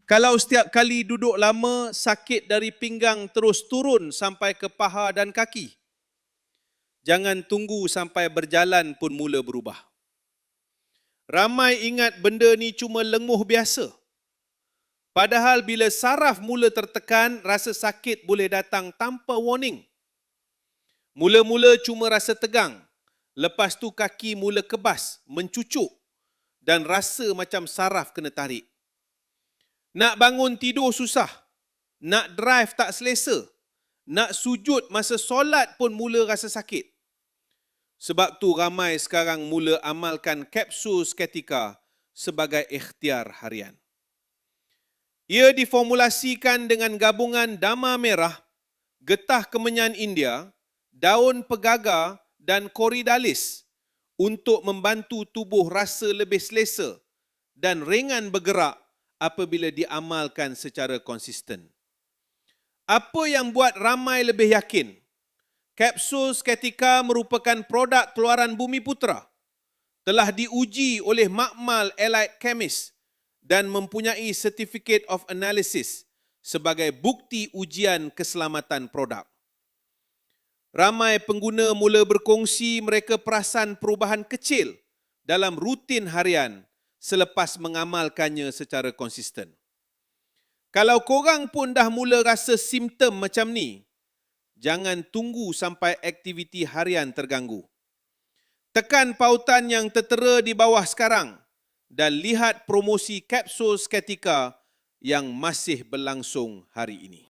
Kalau setiap kali duduk lama, sakit dari pinggang terus turun sampai ke paha dan kaki, jangan tunggu sampai berjalan pun mula berubah. Ramai ingat benda ni cuma lenguh biasa. Padahal bila saraf mula tertekan, rasa sakit boleh datang tanpa warning. Mula-mula cuma rasa tegang, lepas tu kaki mula kebas, mencucuk dan rasa macam saraf kena tarik. Nak bangun tidur susah, nak drive tak selesa, nak sujud masa solat pun mula rasa sakit. Sebab tu ramai sekarang mula amalkan kapsul seketika sebagai ikhtiar harian. Ia diformulasikan dengan gabungan dama merah, getah kemenyan India, daun pegagar dan koridalis untuk membantu tubuh rasa lebih selesa dan ringan bergerak apabila diamalkan secara konsisten. Apa yang buat ramai lebih yakin? Kapsul seketika merupakan produk keluaran Bumiputera, telah diuji oleh makmal Allied Chemist dan mempunyai Certificate of Analysis sebagai bukti ujian keselamatan produk. Ramai pengguna mula berkongsi mereka perasan perubahan kecil dalam rutin harian selepas mengamalkannya secara konsisten. Kalau korang pun dah mula rasa simptom macam ni, jangan tunggu sampai aktiviti harian terganggu. Tekan pautan yang tertera di bawah sekarang dan lihat promosi kapsul seketika yang masih berlangsung hari ini.